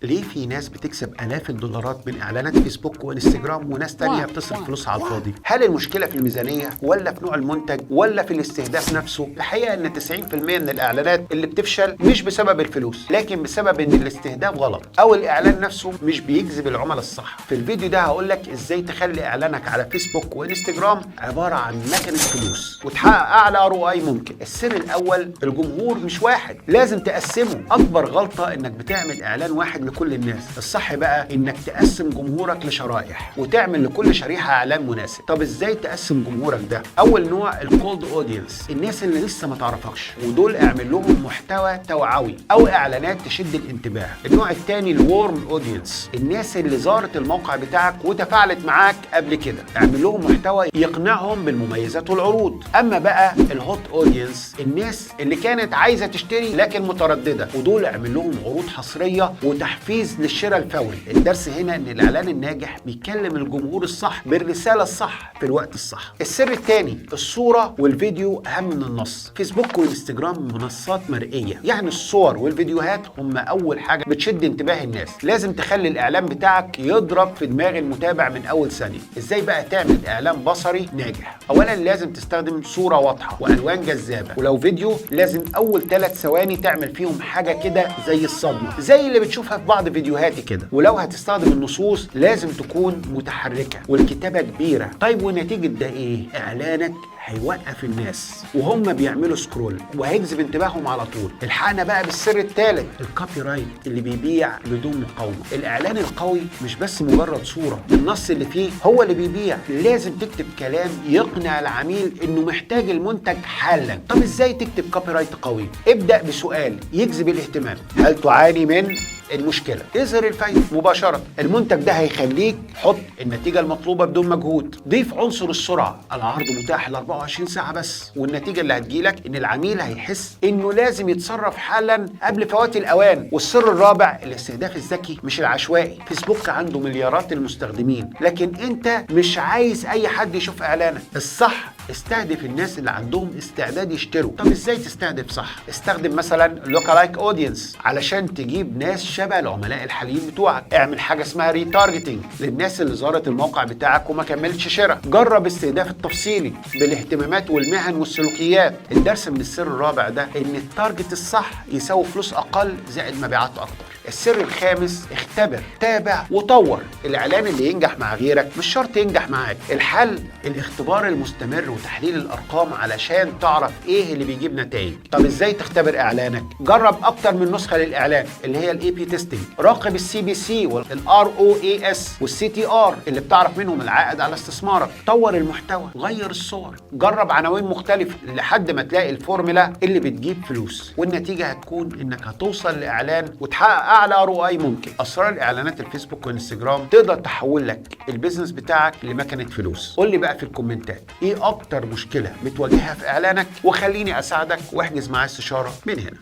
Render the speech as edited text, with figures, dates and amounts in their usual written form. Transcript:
ليه في ناس بتكسب آلاف الدولارات من إعلانات فيسبوك وإنستجرام وناس تانية بتصرف فلوس على الفاضي؟ هل المشكلة في الميزانية ولا في نوع المنتج ولا في الاستهداف نفسه؟ الحقيقة إن 90% من الإعلانات اللي بتفشل مش بسبب الفلوس، لكن بسبب إن الاستهداف غلط أو الإعلان نفسه مش بيجذب العملاء الصح. في الفيديو ده هقولك إزاي تخلي إعلانك على فيسبوك وإنستجرام عبارة عن مكنة فلوس وتحقق أعلى ROI ممكن. السر الأول، الجمهور مش واحد، لازم تقسمه. أكبر غلطة إنك بتعمل إعلان واحد لكل الناس. الصح بقى إنك تقسم جمهورك لشرائح وتعمل لكل شريحة إعلان مناسب. طب إزاي تقسم جمهورك ده؟ أول نوع الكولد أودينس، الناس اللي لسه ما تعرفكش، ودول اعمل لهم محتوى توعوي أو إعلانات تشد الانتباه. النوع الثاني الورم أودينس، الناس اللي زارت الموقع بتاعك وتفاعلت معاك قبل كده، اعمل لهم محتوى يقنعهم بالمميزات والعروض. أما بقى الهوت أودينس، الناس اللي كانت عايزة تشتري لكن مترددة، ودول اعمل لهم عروض حصرية وتحفيز للشراء الفوري. الدرس هنا ان الاعلان الناجح بيكلم الجمهور الصح بالرسالة الصح في الوقت الصح. السر الثاني، الصورة والفيديو اهم من النص. فيسبوك وانستجرام منصات مرئية، يعني الصور والفيديوهات هم اول حاجة بتشد انتباه الناس. لازم تخلي الاعلان بتاعك يضرب في دماغ المتابع من اول ثانية. ازاي بقى تعمل اعلان بصري ناجح؟ اولا لازم تستخدم صورة واضحة والوان جذابة، ولو فيديو لازم اول 3 ثواني تعمل فيهم حاجة كده زي الصدمة، زي اللي بتشوفها في بعض فيديوهاتي كده. ولو هتستخدم النصوص لازم تكون متحركة والكتابة كبيرة. طيب ونتيجة ده ايه؟ اعلانك هيوقف الناس وهم بيعملوا سكرول وهيجذب انتباههم على طول. الحقنا بقى بالسر الثالث، الكوبي رايت اللي بيبيع بدون مقاومه. الاعلان القوي مش بس مجرد صوره، النص اللي فيه هو اللي بيبيع. لازم تكتب كلام يقنع العميل انه محتاج المنتج حالا. طب ازاي تكتب كوبي رايت قوي؟ ابدا بسؤال يجذب الاهتمام. هل تعاني من المشكله؟ اظهر الفايده مباشره. المنتج ده هيخليك حط النتيجه المطلوبه بدون مجهود. ضيف عنصر السرعه، العرض متاح ل 24 ساعه بس، والنتيجه اللي هتجيلك ان العميل هيحس انه لازم يتصرف حالا قبل فوات الاوان. والسر الرابع، الاستهداف الذكي مش العشوائي. فيسبوك عنده مليارات المستخدمين، لكن انت مش عايز اي حد يشوف اعلانك. الصح استهدف الناس اللي عندهم استعداد يشتروا. طب ازاي تستهدف صح؟ استخدم مثلا لوكالايك اودينس علشان تجيب ناس شبه العملاء الحاليين بتوعك. اعمل حاجه اسمها ريتارجتنج للناس اللي زارت الموقع بتاعك وما كملتش شراء. جرب استهداف التفصيلي بالاهتمامات والمهن والسلوكيات. الدرس من السر الرابع ده ان التارجت الصح يساوي فلوس اقل زائد مبيعات اكتر. السر الخامس، اختبر، تابع وطور. الاعلان اللي ينجح مع غيرك مش شرط ينجح معاك. الحل الاختبار المستمر وتحليل الارقام علشان تعرف ايه اللي بيجيب نتائج. طب ازاي تختبر اعلانك؟ جرب اكتر من نسخه للاعلان اللي هي الاي بي تيستنج. راقب CPC والROAS والCTR اللي بتعرف منهم العائد على استثمارك. طور المحتوى، غير الصور، جرب عناوين مختلفه لحد ما تلاقي الفورمولا اللي بتجيب فلوس. والنتيجه هتكون انك هتوصل لاعلان وتحقق اعلى ROI ممكن. اسرار اعلانات الفيسبوك وانستجرام تقدر تحول لك البيزنس بتاعك لمكنه فلوس. قول لي بقى في الكومنتات ايه اكتر مشكله بتواجهها في اعلانك وخليني اساعدك، واحجز معايا استشاره من هنا.